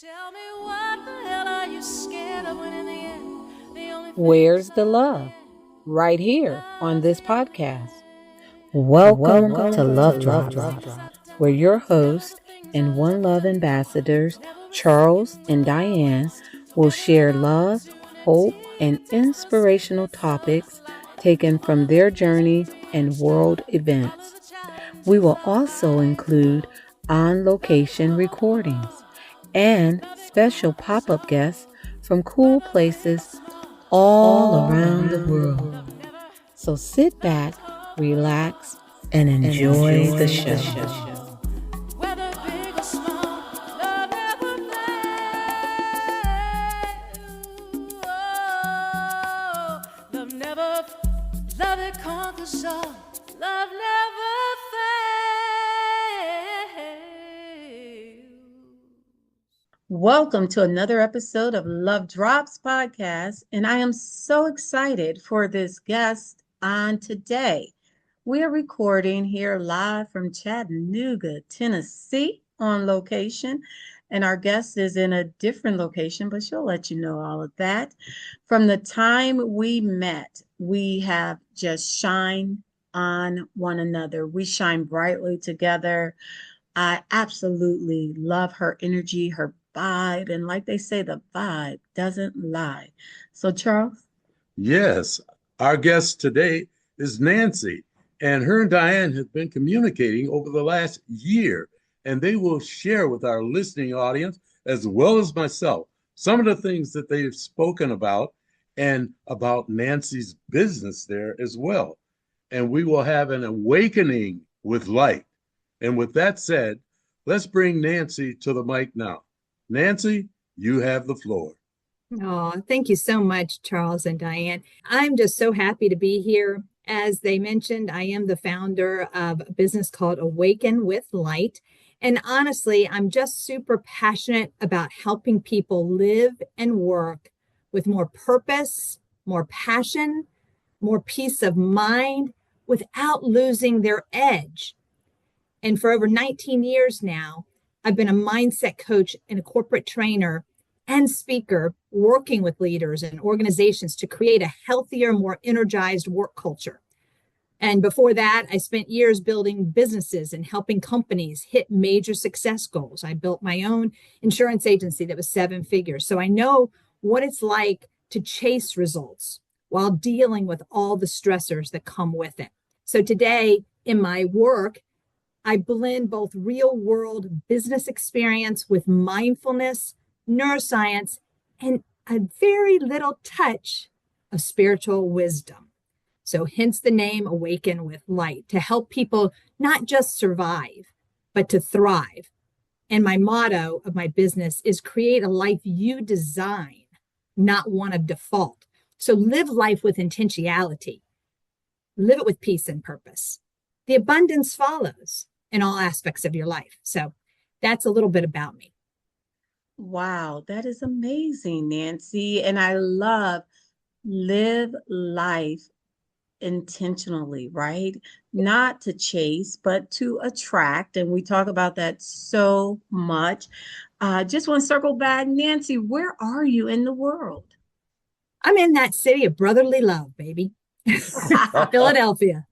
Tell me what the hell are you scared of when in the end the only Where's the love? Right here on this podcast. Welcome to Love Drops, where your hosts and One Love ambassadors, Charles and Diane, will share love, hope, and inspirational topics taken from their journey and world events. We will also include on-location recordings and special pop-up guests from cool places all around the world. So sit back, relax, and enjoy the show. whether big or small, love never fails. Oh, love it conquers all. Love never fails. Welcome to another episode of Love Drops podcast, and I am so excited for this guest on today. We are recording here live from Chattanooga, Tennessee on location, and our guest is in a different location, but she'll let you know all of that. From the time we met, we have just shined on one another. We shine brightly together. I absolutely love her energy, her vibe, and like they say, the vibe doesn't lie. So, Charles? Yes, our guest today is Nancy, and her and Diane have been communicating over the last year, and they will share with our listening audience, as well as myself, some of the things that they've spoken about and about Nancy's business there as well. And we will have an awakening with light. And with that said, let's bring Nancy to the mic now. Nancy, you have the floor. Oh, thank you so much, Charles and Diane. I'm just so happy to be here. As they mentioned, I am the founder of a business called Awaken with Light. And honestly, I'm just super passionate about helping people live and work with more purpose, more passion, more peace of mind without losing their edge. And for over 19 years now, I've been a mindset coach and a corporate trainer and speaker working with leaders and organizations to create a healthier, more energized work culture. And before that, I spent years building businesses and helping companies hit major success goals. I built my own insurance agency that was 7 figures. So I know what it's like to chase results while dealing with all the stressors that come with it. So today in my work, I blend both real world business experience with mindfulness, neuroscience, and a very little touch of spiritual wisdom. So hence the name Awaken with Light, to help people not just survive, but to thrive. And my motto of my business is create a life you design, not one of default. So live life with intentionality. Live it with peace and purpose. The abundance follows in all aspects of your life. So that's a little bit about me. Wow, that is amazing, Nancy. And I love live life intentionally, right? Not to chase, but to attract. And we talk about that so much. Just want to circle back. Nancy, where are you in the world? I'm in that city of brotherly love, baby. Philadelphia.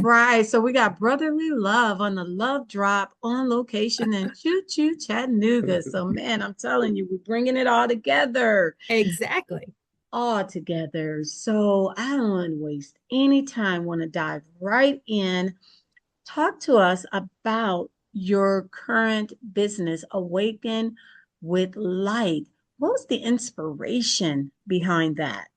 Right. So we got brotherly love on the Love Drop on location in Choo Choo Chattanooga. So, man, I'm telling you, we're bringing it all together. Exactly. All together. So I don't want to waste any time. Want to dive right in. Talk to us about your current business, Awaken with Light. What was the inspiration behind that?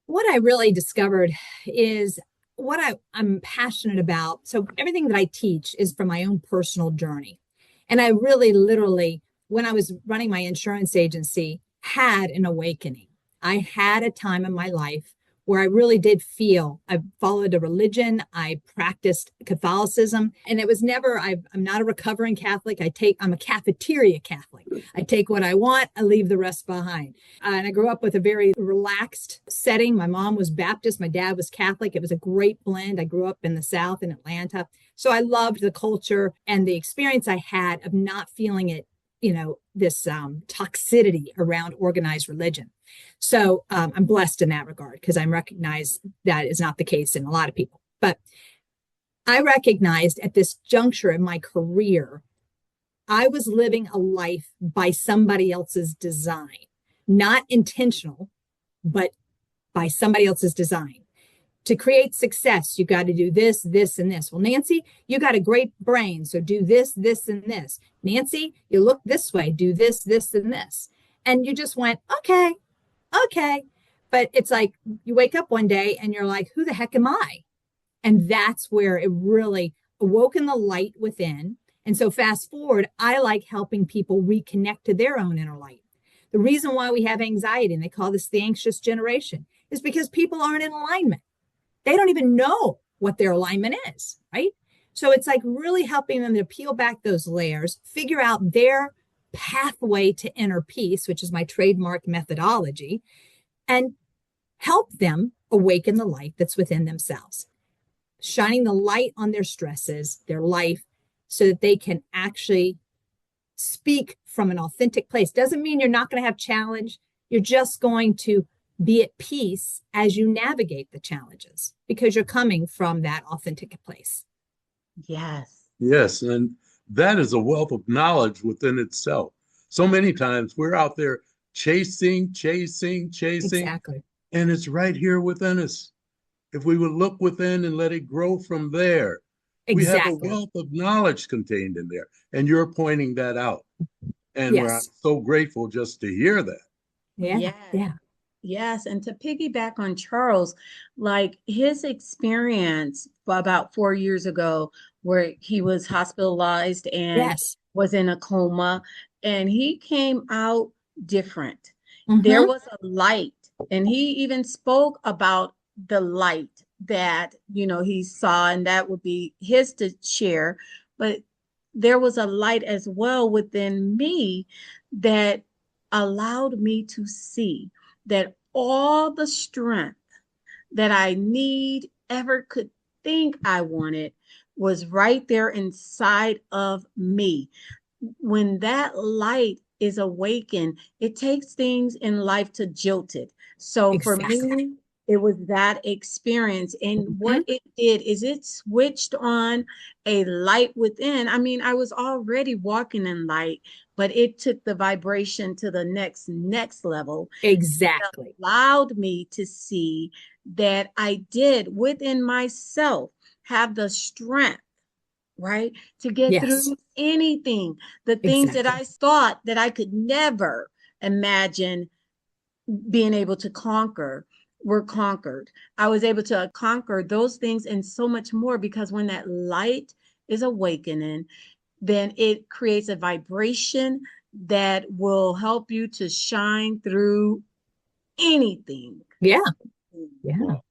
What I really discovered is what I'm passionate about. So everything that I teach is from my own personal journey. And I really literally, when I was running my insurance agency, had an awakening. I had a time in my life where I really did feel I followed a religion. I practiced Catholicism, and it was never, I'm not a recovering Catholic. I'm a cafeteria Catholic. I take what I want, I leave the rest behind. And I grew up with a very relaxed setting. My mom was Baptist. My dad was Catholic. It was a great blend. I grew up in the South in Atlanta. So I loved the culture and the experience I had of not feeling it this toxicity around organized religion. So I'm blessed in that regard because I recognize that is not the case in a lot of people. But I recognized at this juncture in my career, I was living a life by somebody else's design, not intentional, but by somebody else's design. To create success, you got to do this, this, and this. Well, Nancy, you got a great brain, so do this, this, and this. Nancy, you look this way, do this, this, and this. And you just went, okay. But it's like you wake up one day and you're like, who the heck am I? And that's where it really awoken the light within. And so fast forward, I like helping people reconnect to their own inner light. The reason why we have anxiety, and they call this the anxious generation, is because people aren't in alignment. They don't even know what their alignment is, right? So it's like really helping them to peel back those layers, figure out their pathway to inner peace, which is my trademark methodology, and help them awaken the light that's within themselves, shining the light on their stresses, their life, so that they can actually speak from an authentic place. Doesn't mean you're not going to have challenge. You're just going to be at peace as you navigate the challenges because you're coming from that authentic place. Yes. Yes. And that is a wealth of knowledge within itself. So many times we're out there chasing. Exactly. And it's right here within us. If we would look within and let it grow from there, Exactly. we have a wealth of knowledge contained in there. And you're pointing that out. And Yes. we're so grateful just to hear that. Yeah. Yes. And to piggyback on Charles, like his experience about 4 years ago, where he was hospitalized and Yes. was in a coma, and he came out different. Mhm. There was a light, and he even spoke about the light that, he saw, and that would be his to share. But there was a light as well within me that allowed me to see that all the strength that I ever could think I wanted was right there inside of me. When that light is awakened, it takes things in life to jolt it. So Exactly. for me, it was that experience. And what it did is it switched on a light within. I mean, I was already walking in light, but it took the vibration to the next level. Exactly. It allowed me to see that I did within myself have the strength, right, to get Yes. through anything. The things that Exactly. I thought that I could never imagine being able to conquer were conquered. I was able to conquer those things and so much more, because when that light is awakening, then it creates a vibration that will help you to shine through anything. Yeah. Wow.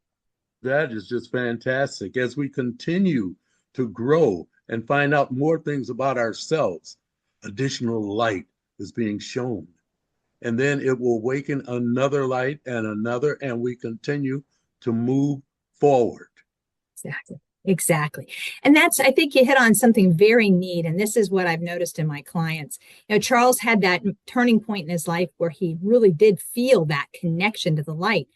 That is just fantastic. As we continue to grow and find out more things about ourselves, additional light is being shown. And then it will awaken another light and another, and we continue to move forward. Exactly. And I think you hit on something very neat. And this is what I've noticed in my clients. Charles had that turning point in his life where he really did feel that connection to the light.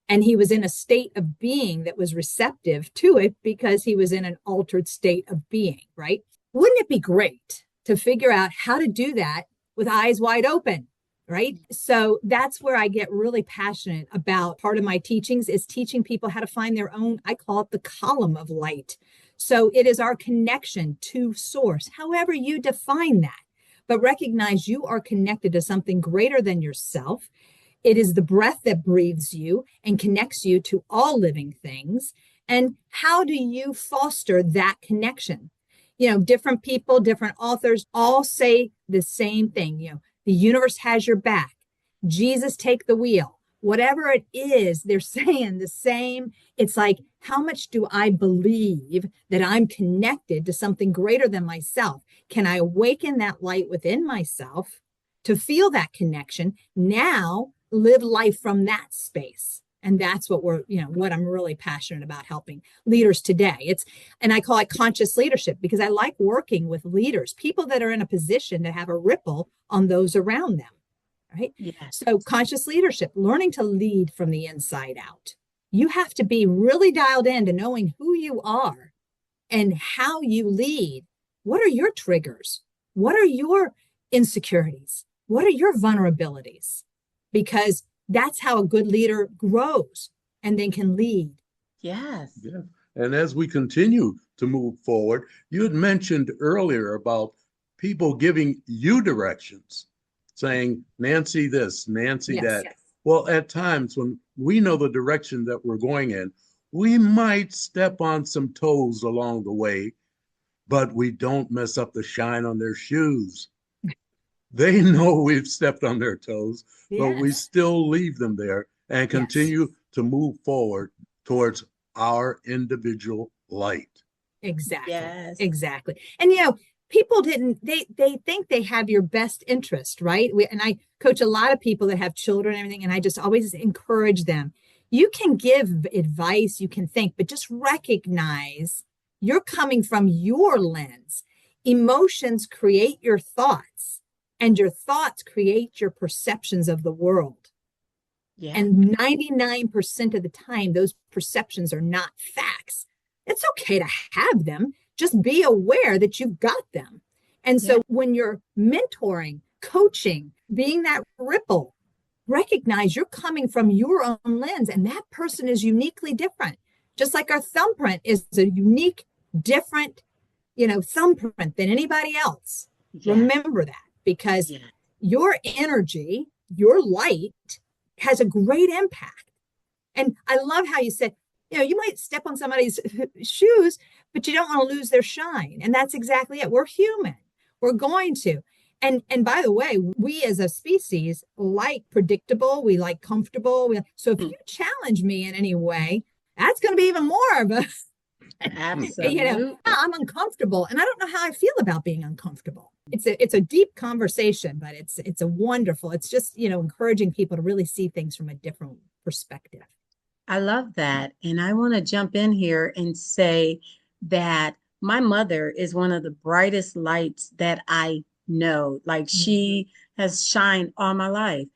And he was in a state of being that was receptive to it because he was in an altered state of being, right? Wouldn't it be great to figure out how to do that with eyes wide open? Right. So that's where I get really passionate about. Part of my teachings is teaching people how to find their own, I call it the column of light. So it is our connection to source, however you define that, but recognize you are connected to something greater than yourself. It is the breath that breathes you and connects you to all living things. And how do you foster that connection? Different people, different authors all say the same thing. The universe has your back. Jesus, take the wheel. Whatever it is, they're saying the same. It's like, how much do I believe that I'm connected to something greater than myself? Can I awaken that light within myself to feel that connection? Now live life from that space. And that's what what I'm really passionate about helping leaders today. And I call it conscious leadership because I like working with leaders, people that are in a position to have a ripple on those around them. Right. Yes. So conscious leadership, learning to lead from the inside out. You have to be really dialed in to knowing who you are and how you lead. What are your triggers? What are your insecurities? What are your vulnerabilities? Because that's how a good leader grows and then can lead. Yes. Yeah. And as we continue to move forward, you had mentioned earlier about people giving you directions, saying, Nancy this, Nancy Yes. that. Well, at times when we know the direction that we're going in, we might step on some toes along the way, but we don't mess up the shine on their shoes. They know we've stepped on their toes, but we Yes. still leave them there and Yes. continue to move forward towards our individual light. Exactly. Yes. Exactly. And people they think they have your best interest, right? And I coach a lot of people that have children and everything, and I just always encourage them. You can give advice, you can think, but just recognize you're coming from your lens. Emotions create your thoughts, and your thoughts create your perceptions of the world. Yeah. And 99% of the time, those perceptions are not facts. It's okay to have them. Just be aware that you've got them. And so when you're mentoring, coaching, being that ripple, recognize you're coming from your own lens, and that person is uniquely different. Just like our thumbprint is a unique, different, thumbprint than anybody else. Yeah. Remember that, because your energy, your light has a great impact. And I love how you said, you might step on somebody's shoes, but you don't want to lose their shine. And that's exactly it. We're human. We're going to. And by the way, we as a species like predictable, we like comfortable. So if you challenge me in any way, that's going to be even more of a, absolutely. I'm uncomfortable. And I don't know how I feel about being uncomfortable. It's a deep conversation, but it's a wonderful, it's just, encouraging people to really see things from a different perspective. I love that. And I want to jump in here and say that my mother is one of the brightest lights that I know. Like, she has shined all my life.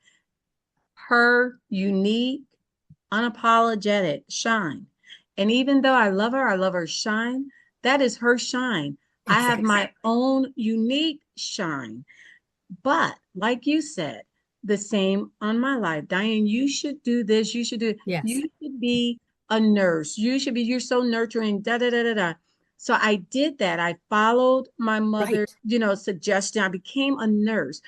Her unique, unapologetic shine. And even though I love her shine. That is her shine. Exactly. I have my own unique shine. But like you said, the same on my life. Diane, you should do this. You should do, yes. You should be a nurse. You're so nurturing, da, da, da, da, da. So I did that. I followed my mother's, suggestion. I became a nurse,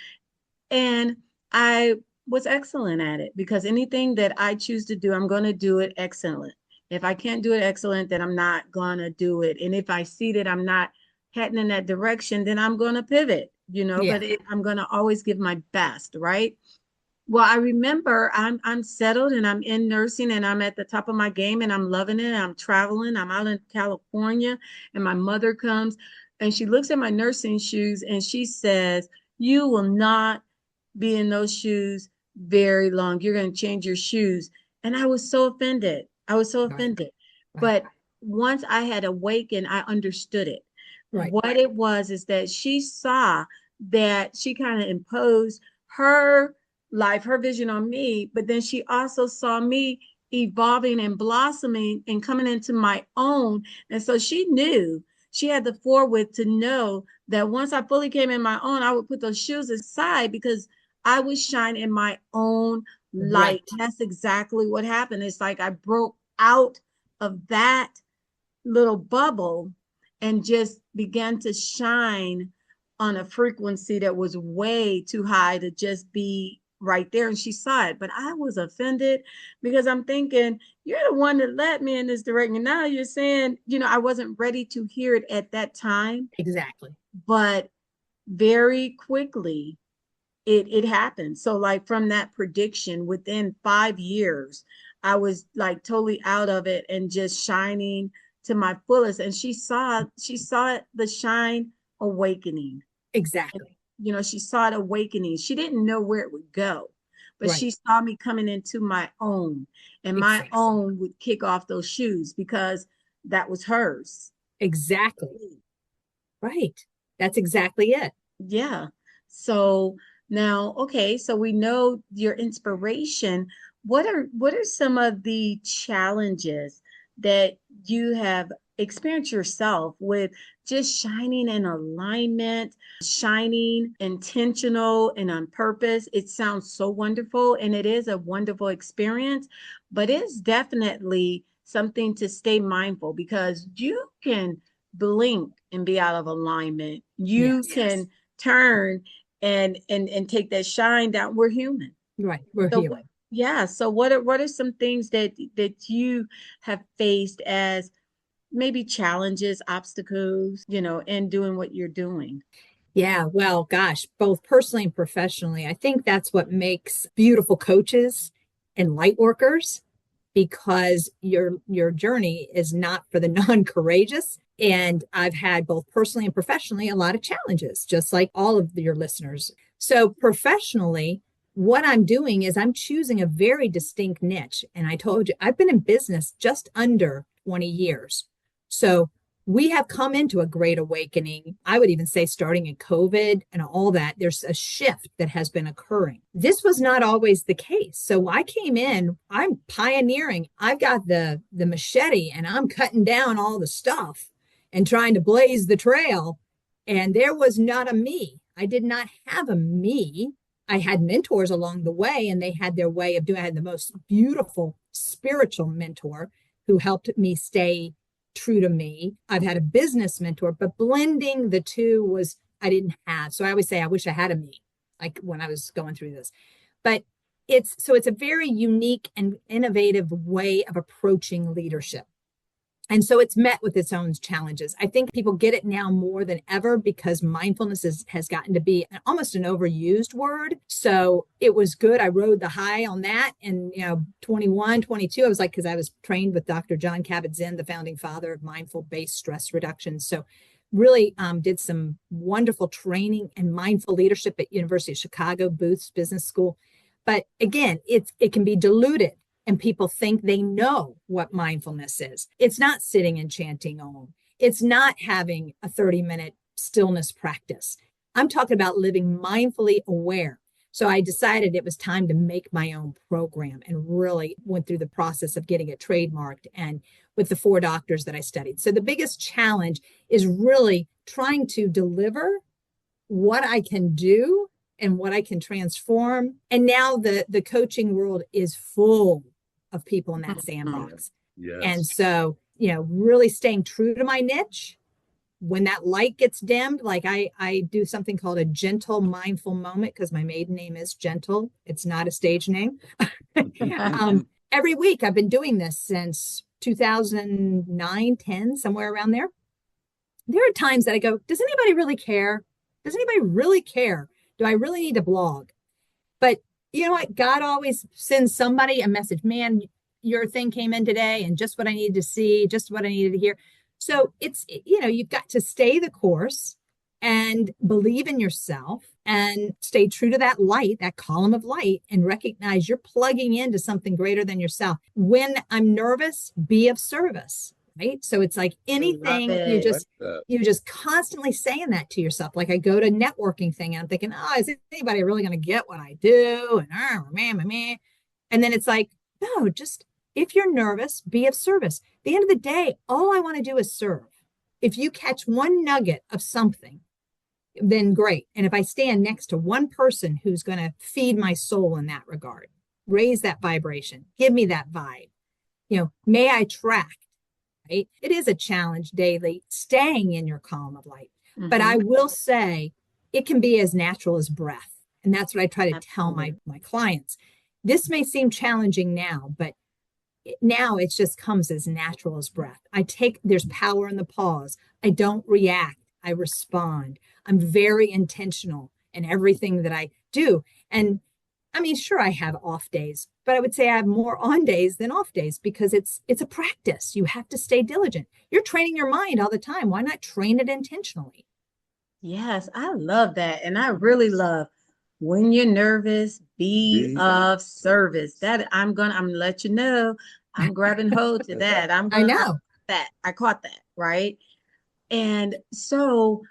and I was excellent at it, because anything that I choose to do, I'm going to do it excellent. If I can't do it excellent, then I'm not going to do it. And if I see that I'm not heading in that direction, then I'm going to pivot. But I'm going to always give my best, right? Well, I remember I'm settled and I'm in nursing and I'm at the top of my game and I'm loving it. I'm traveling. I'm out in California, and my mother comes and she looks at my nursing shoes and she says, "You will not be in those shoes very long. You're going to change your shoes." And I was so offended. Right. But once I had awakened, I understood it. Right. What it was is that she saw that she kind of imposed her life, her vision on me, but then she also saw me evolving and blossoming and coming into my own. And so she knew, she had the forward to know that once I fully came in my own, I would put those shoes aside because I would shine in my own light. Right. That's exactly what happened. It's like I broke out of that little bubble and just began to shine on a frequency that was way too high to just be right there. And she saw it, but I was offended because I'm thinking, you're the one that led me in this direction. Now you're saying, I wasn't ready to hear it at that time. Exactly. But very quickly it happened. So like from that prediction, within 5 years, I was like totally out of it and just shining to my fullest. And she saw the shine awakening. Exactly. She saw it awakening. She didn't know where it would go, but Right. she saw me coming into my own, and my Exactly. own would kick off those shoes because that was hers. Exactly. Right. That's exactly it. Yeah. So now, okay, so we know your inspiration. What are some of the challenges that you have experienced yourself with just shining in alignment, shining intentional and on purpose? It sounds so wonderful, and it is a wonderful experience, but it's definitely something to stay mindful because you can blink and be out of alignment. You Yes. can turn and take that shine down. We're human. Right. We're So human. yeah. So what are some things that you have faced as maybe challenges, obstacles, in doing what you're doing? Yeah, well, gosh, both personally and professionally, I think that's what makes beautiful coaches and light workers, because your journey is not for the non-courageous. And I've had both personally and professionally a lot of challenges, just like all of your listeners. So professionally, what I'm doing is I'm choosing a very distinct niche. And I told you, I've been in business just under 20 years. So we have come into a great awakening. I would even say starting in COVID and all that, there's a shift that has been occurring. This was not always the case. So I came in, I'm pioneering. I've got the machete and I'm cutting down all the stuff and trying to blaze the trail. And there was not a me. I did not have a me. I had mentors along the way, and they had their way of doing. I had the most beautiful spiritual mentor who helped me stay true to me. I've had a business mentor, but blending the two was, I didn't have. So I always say, I wish I had a me, like when I was going through this. But it's a very unique and innovative way of approaching leadership. And so it's met with its own challenges. I think people get it now more than ever because mindfulness has gotten to be almost an overused word. So it was good. I rode the high on that. And, 21, 22, I was like, because I was trained with Dr. John Kabat-Zinn, the founding father of mindful-based stress reduction. So really did some wonderful training and mindful leadership at University of Chicago, Booth's Business School. But again, it can be diluted. And people think they know what mindfulness is. It's not sitting and chanting Om. It's not having a 30-minute stillness practice. I'm talking about living mindfully aware. So I decided it was time to make my own program and really went through the process of getting it trademarked and with the 4 doctors that I studied. So the biggest challenge is really trying to deliver what I can do and what I can transform. And now the coaching world is full of people in that sandbox. Yes. And so, really staying true to my niche. When that light gets dimmed, like I do something called a gentle mindful moment because my maiden name is Gentle. It's not a stage name. Every week I've been doing this since 2009, 10, somewhere around there. There are times that I go, does anybody really care? Does anybody really care? Do I really need to blog? But you know what? God always sends somebody a message. Man, your thing came in today and just what I needed to see, just what I needed to hear. So it's, you've got to stay the course and believe in yourself and stay true to that light, that column of light, and recognize you're plugging into something greater than yourself. When I'm nervous, be of service. Right. So it's like anything you're just constantly saying that to yourself. Like I go to networking thing and I'm thinking, is anybody really going to get what I do? And then it's like, no, just if you're nervous, be of service. At the end of the day, all I want to do is serve. If you catch one nugget of something, then great. And if I stand next to one person who's going to feed my soul in that regard, raise that vibration, give me that vibe, may I track. Right? It is a challenge daily staying in your column of light. Mm-hmm. But I will say it can be as natural as breath. And that's what I try to tell my clients. This may seem challenging now, but now it just comes as natural as breath. There's power in the pause. I don't react. I respond. I'm very intentional in everything that I do. And I mean, sure, I have off days, but I would say I have more on days than off days because it's a practice. You have to stay diligent. You're training your mind all the time. Why not train it intentionally? Yes, I love that. And I really love when you're nervous, be Be of service. That I'm gonna let you know. I'm grabbing hold to that. I I know. that. I caught that, right? And so,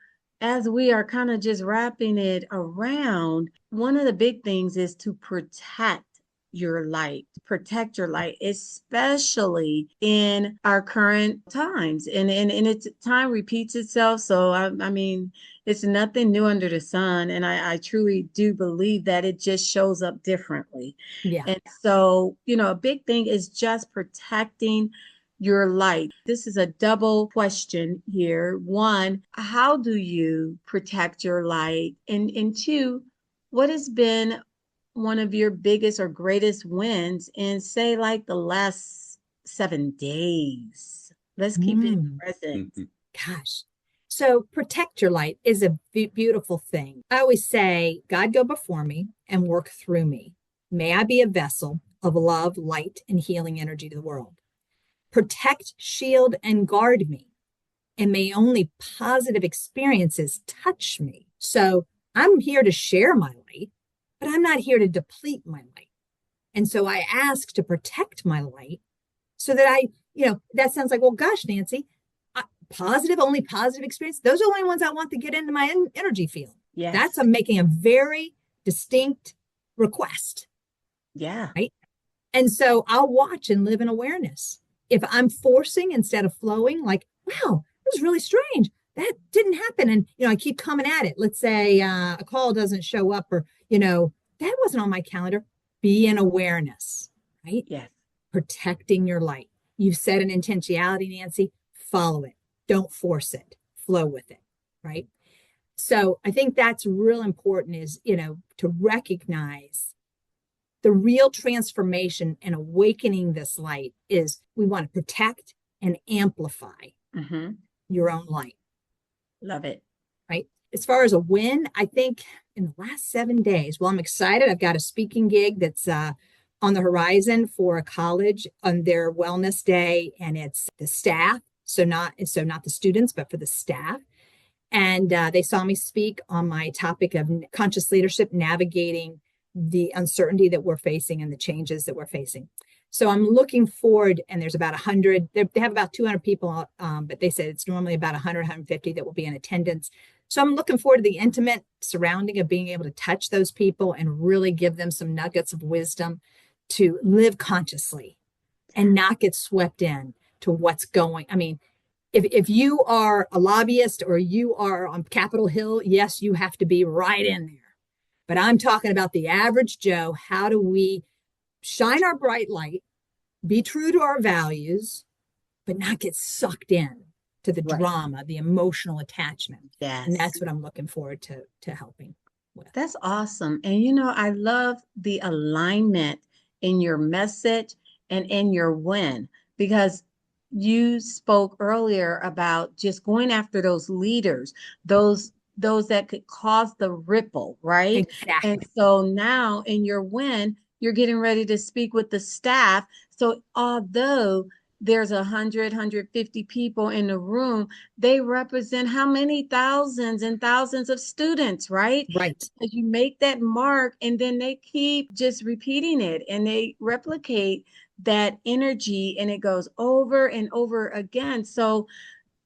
as we are kind of just wrapping it around, one of the big things is to protect your light, especially in our current times. And it's time repeats itself. So, I mean, it's nothing new under the sun. And I truly do believe that it just shows up differently. Yeah. And so, a big thing is just protecting your light. This is a double question here. One, how do you protect your light? And two, what has been one of your biggest or greatest wins in, say, like the last 7 days? Let's keep it present. Gosh. So protect your light is a beautiful thing. I always say, God go before me and work through me. May I be a vessel of love, light, and healing energy to the world. Protect, shield, and guard me. And may only positive experiences touch me. So I'm here to share my light, but I'm not here to deplete my light. And so I ask to protect my light so that that sounds like, well, gosh, Nancy, only positive experience. Those are the only ones I want to get into my energy field. Yes. I'm making a very distinct request. Yeah. Right. And so I'll watch and live in awareness. If I'm forcing instead of flowing, like, wow, this is really strange. That didn't happen. And, I keep coming at it. Let's say a call doesn't show up or, that wasn't on my calendar. Be in awareness, right? Yes. Protecting your light. You've set an intentionality, Nancy. Follow it. Don't force it. Flow with it, right? So I think that's real important is, to recognize the real transformation and awakening this light is we want to protect and amplify your own light. Love it. Right. As far as a win, I think in the last 7 days, well, I'm excited. I've got a speaking gig that's on the horizon for a college on their wellness day, and it's the staff. So not the students, but for the staff. And they saw me speak on my topic of conscious leadership, navigating the uncertainty that we're facing and the changes that we're facing. So I'm looking forward, and there's about 100, they have about 200 people, but they said it's normally about 100, 150 that will be in attendance. So I'm looking forward to the intimate surrounding of being able to touch those people and really give them some nuggets of wisdom to live consciously and not get swept in to what's going. I mean, if you are a lobbyist or you are on Capitol Hill, yes, you have to be right in there. But I'm talking about the average Joe. How do we shine our bright light, be true to our values, but not get sucked in to the drama, the emotional attachment? Yes. And that's what I'm looking forward to helping with. That's awesome. And I love the alignment in your message and in your win, because you spoke earlier about just going after those leaders, those that could cause the ripple, right? Exactly. And so now in your win, you're getting ready to speak with the staff. So although there's 150 people in the room, they represent how many thousands and thousands of students, right? Right. As you make that mark, and then they keep just repeating it and they replicate that energy, and it goes over and over again. So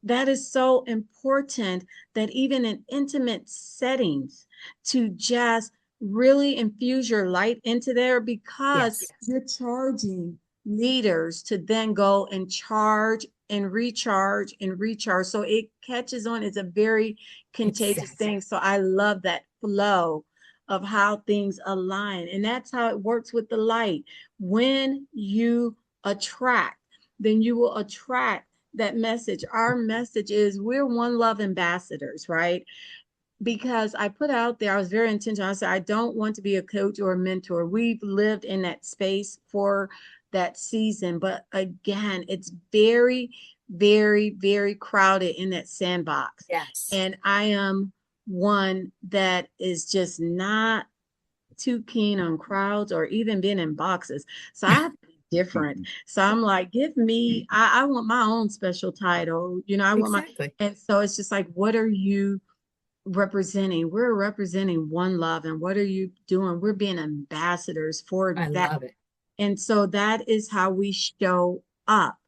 that is so important, that even in intimate settings, to just really infuse your light into there, because you're charging leaders to then go and charge and recharge and recharge. So it catches on. It's a very contagious thing. So I love that flow of how things align. And that's how it works with the light. When you attract, then you will attract that message. Our message is we're one love ambassadors, right? Because I put out there, I was very intentional. I said, I don't want to be a coach or a mentor. We've lived in that space for that season. But again, it's very, very, very crowded in that sandbox. Yes. And I am one that is just not too keen on crowds or even being in boxes. So I have to be different. So I'm like, give me, I want my own special title. I want Exactly. and so it's just like, what are you we're representing one love. And what are you doing? We're being ambassadors for I that. love it. And so that is how we show up.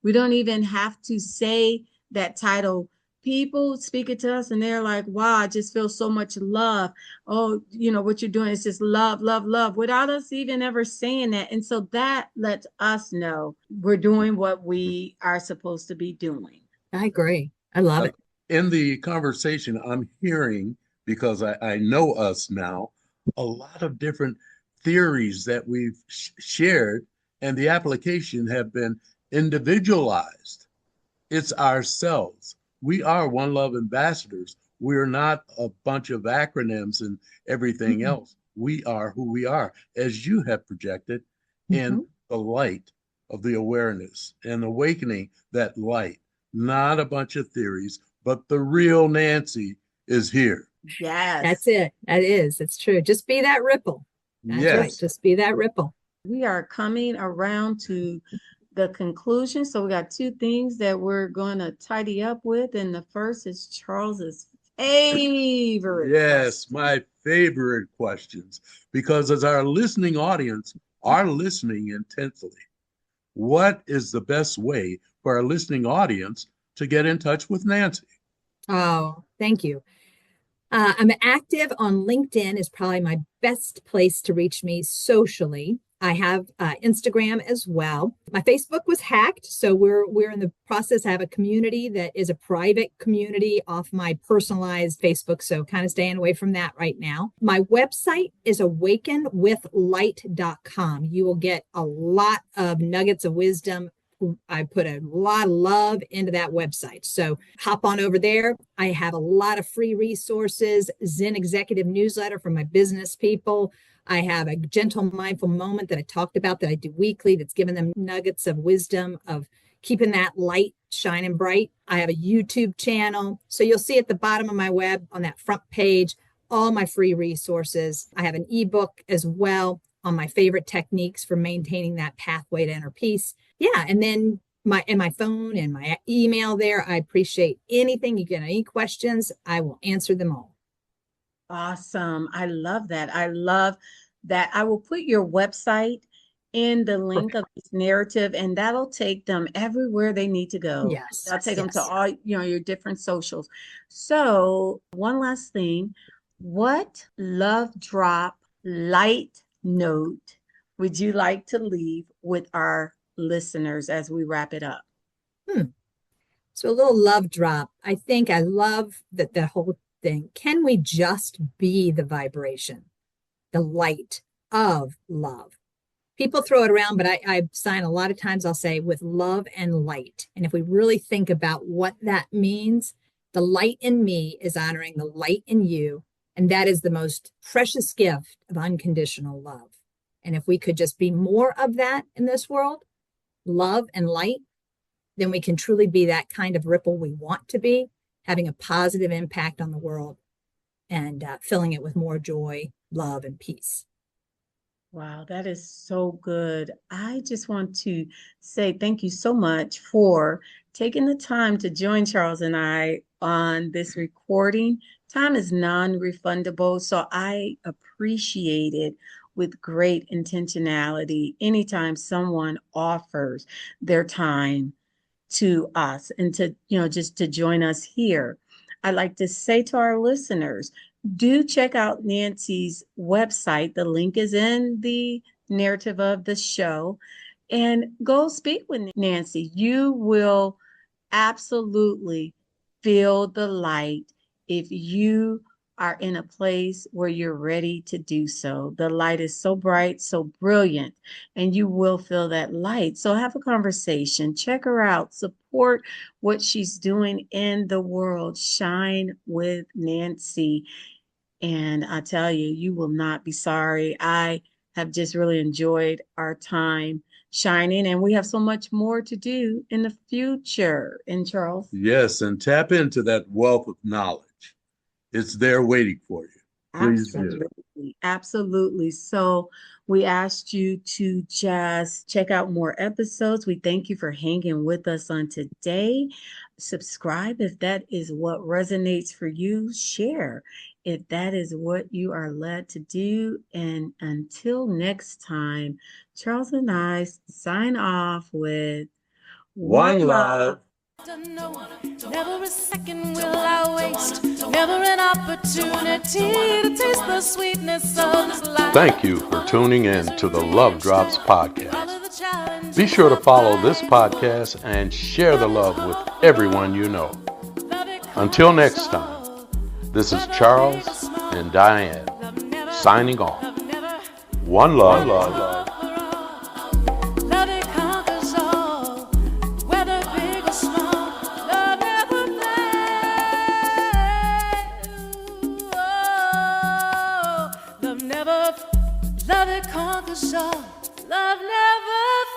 We don't even have to say that title. People speak it to us and they're like, wow, I just feel so much love. Oh, what you're doing is just love, love, love, without us even ever saying that. And so that lets us know we're doing what we are supposed to be doing. I agree. I love it. In the conversation, I'm hearing, because I know us now, a lot of different theories that we've shared, and the application have been individualized. It's ourselves. We are One Love ambassadors. We're not a bunch of acronyms and everything else. We are who we are, as you have projected, in the light of the awareness and awakening that light. Not a bunch of theories, but the real Nancy is here. Yes. That's it. That is. It's true. Just be that ripple. That's Yes. right. Just be that ripple. We are coming around to the conclusion. So we got two things that we're going to tidy up with. And the first is Charles's favorite. Yes, my favorite questions. Because as our listening audience are listening intensely, what is the best way for our listening audience to get in touch with Nancy? Oh, thank you. I'm active on LinkedIn is probably my best place to reach me socially. I have Instagram as well. My Facebook was hacked, so we're in the process. I have a community that is a private community off my personalized Facebook, so kind of staying away from that right now. My website is awakenwithlight.com. You will get a lot of nuggets of wisdom. I put a lot of love into that website. So hop on over there. I have a lot of free resources, Zen Executive newsletter for my business people. I have a gentle mindful moment that I talked about that I do weekly that's giving them nuggets of wisdom of keeping that light shining bright. I have a YouTube channel. So you'll see at the bottom of my web on that front page, all my free resources. I have an ebook as well on my favorite techniques for maintaining that pathway to inner peace. Yeah. And then my phone and my email there. I appreciate anything. You get any questions, I will answer them all. Awesome. I love that. I love that. I will put your website in the link of this narrative, and that'll take them everywhere they need to go. Yes. I'll take them to all, your different socials. So one last thing, what love drop light note would you like to leave with our listeners as we wrap it up? So a little love drop. I think I love that the whole thing. Can we just be the vibration, the light of love? People throw it around, but I sign a lot of times I'll say with love and light. And if we really think about what that means, the light in me is honoring the light in you. And that is the most precious gift of unconditional love. And if we could just be more of that in this world, love and light, then we can truly be that kind of ripple we want to be, having a positive impact on the world and filling it with more joy, love, and peace. Wow, that is so good. I just want to say thank you so much for taking the time to join Charles and I on this recording. Time is non-refundable, so I appreciate it with great intentionality anytime someone offers their time to us and to, just to join us here. I'd like to say to our listeners, do check out Nancy's website. The link is in the narrative of the show. And go speak with Nancy. You will absolutely feel the light if you are in a place where you're ready to do so. The light is so bright, so brilliant, and you will feel that light. So have a conversation, check her out, support what she's doing in the world. Shine with Nancy. And I tell you, you will not be sorry. I have just really enjoyed our time shining, and we have so much more to do in the future. And Charles? Yes, and tap into that wealth of knowledge. It's there waiting for you. Please do. Absolutely. Absolutely. So we asked you to just check out more episodes. We thank you for hanging with us on today. Subscribe if that is what resonates for you. Share if that is what you are led to do. And until next time, Charles and I sign off with One love. Never a second will I waste, never an opportunity to taste the sweetness of this life. Thank you for tuning in to the Love Drops podcast. Be sure to follow this podcast and share the love with everyone you know. Until next time, this is Charles and Diane signing off. One love. Love it conquers all, whether big or small. Love never fails. Oh, love it conquers all. Love never fails.